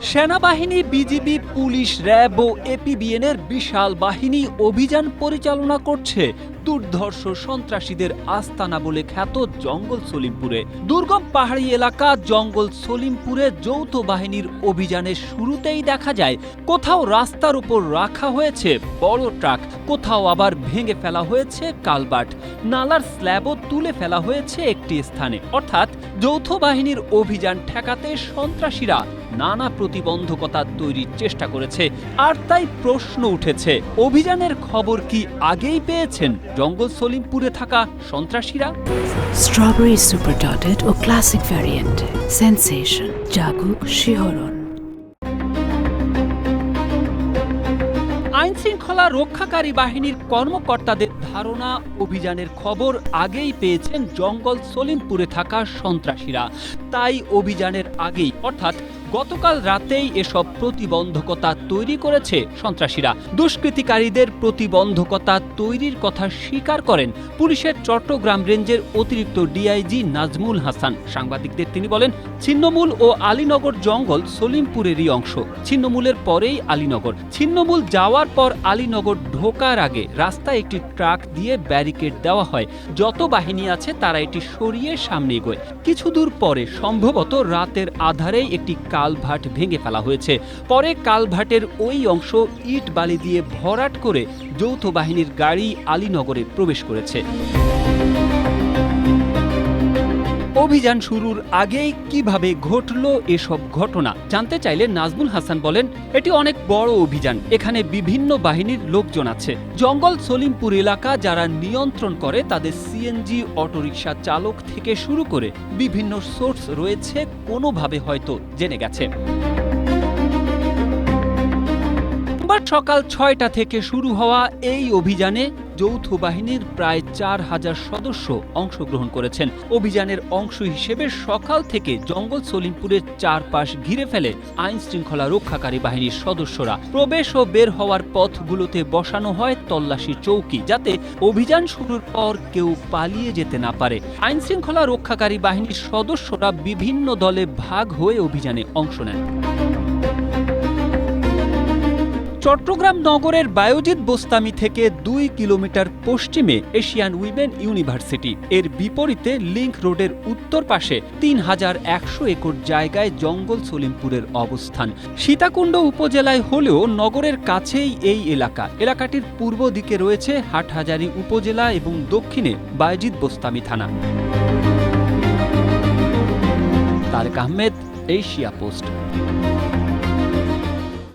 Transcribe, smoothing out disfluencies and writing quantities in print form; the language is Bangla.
সেনাবাহিনী, বিজিবি, পুলিশ, র্যাব ও এপিবিএনের বিশাল বাহিনী অভিযান পরিচালনা করছে দুর্ধর্ষ সন্ত্রাসীদের আস্তানা বলে খ্যাত জঙ্গল সলিমপুরে। দুর্গম পাহাড়ি এলাকা জঙ্গল সলিমপুরে যৌথ বাহিনীর অভিযানের শুরুতেই দেখা যায় কোথাও রাস্তার উপর রাখা হয়েছে বড় ট্রাক, কোথাও আবার ভেঙে ফেলা হয়েছে কালভার্ট, নালার স্ল্যাবও তুলে ফেলা হয়েছে একটি স্থানে। অর্থাৎ যৌথ বাহিনীর অভিযান ঠেকাতে সন্ত্রাসীরা নানা প্রতিবন্ধকতা তৈরির চেষ্টা করেছে। আর তাই প্রশ্ন উঠেছে, অভিযানের খবর কি আগেই পেয়েছেন জঙ্গল সলিমপুরে থাকা সন্ত্রাসীরা? স্ট্রবেরি সুপার ডটেড ও ক্লাসিক ভ্যারিয়েন্টে সেন্সেশন জাগুক শিহরণ। আইন শৃঙ্খলা রক্ষাকারী বাহিনীর কর্মকর্তাদের ধারণা, অভিযানের খবর আগেই পেয়েছেন জঙ্গল সলিমপুরে থাকা সন্ত্রাসীরা। তাই অভিযানের আগেই অর্থাৎ গতকাল রাতেই এসব প্রতিবন্ধকতা তৈরি করেছে সন্ত্রাসীরা। দুষ্কৃতিকারীদের প্রতিবন্ধকতা তৈরির কথা স্বীকার করেন পুলিশের চট্টগ্রাম রেঞ্জের অতিরিক্ত ডিআইজি নাজমুল হাসান। সাংবাদিকদের তিনি বলেন, ছিন্নমূল ও আলীনগর জঙ্গল সলিমপুরেরই অংশ। ছিন্নমূলের পরেই আলীনগর। ছিন্নমূল যাওয়ার পর আলীনগর ঢোকার আগে রাস্তায় একটি ট্রাক দিয়ে ব্যারিকেড দেওয়া হয়। যত বাহিনী আছে তারা এটি সরিয়ে সামনে এগোয়। কিছু দূর পরে সম্ভবত রাতের আধারেই একটি কালভার্ট ভেঙে ফেলা হয়েছে। পরে কালভার্টের ওই অংশ ইট বালি দিয়ে ভরাট করে যৌথ বাহিনীর গাড়ি আলীনগরে প্রবেশ করেছে। অভিযান শুরুর আগেই কিভাবে ঘটল এসব ঘটনা জানতে চাইলে নাজমুল হাসান বলেন, এটি অনেক বড় অভিযান। এখানে বিভিন্ন বাহিনীর লোকজন আছে। জঙ্গল সলিমপুর এলাকা যারা নিয়ন্ত্রণ করে তাদের সিএনজি, অটোরিকশা চালক থেকে শুরু করে বিভিন্ন সোর্স রয়েছে, কোনোভাবে হয়তো জেনে গেছে। সকাল ৬টা থেকে শুরু হওয়া এই অভিযানে যৌথ বাহিনীর প্রায় ৪,০০০ সদস্য অংশগ্রহণ করেছেন। অভিযানের অংশ হিসেবে সকাল থেকে জঙ্গল সলিমপুরের চারপাশ ঘিরে ফেলে আইন শৃঙ্খলা রক্ষাকারী বাহিনীর সদস্যরা। প্রবেশ ও বের হওয়ার পথগুলোতে বসানো হয় তল্লাশি চৌকি, যাতে অভিযান শুরুর পর কেউ পালিয়ে যেতে না পারে। আইন শৃঙ্খলা রক্ষাকারী বাহিনীর সদস্যরা বিভিন্ন দলে ভাগ হয়ে অভিযানে অংশ নেন। চট্টগ্রাম নগরের বায়েজিদ বোস্তামি থেকে ২ কিলোমিটার পশ্চিমে এশিয়ান উইমেন ইউনিভার্সিটি। এর বিপরীতে লিংক রোডের উত্তর পাশে ৩,১০০ একর জায়গায় জঙ্গল সলিমপুরের অবস্থান। সীতাকুণ্ড উপজেলায় হলেও নগরের কাছেই এই এলাকা। এলাকাটির পূর্ব দিকে রয়েছে হাটহাজারী উপজেলা এবং দক্ষিণে বায়েজিদ বোস্তামি থানা। Tareq Ahmed, Asia post.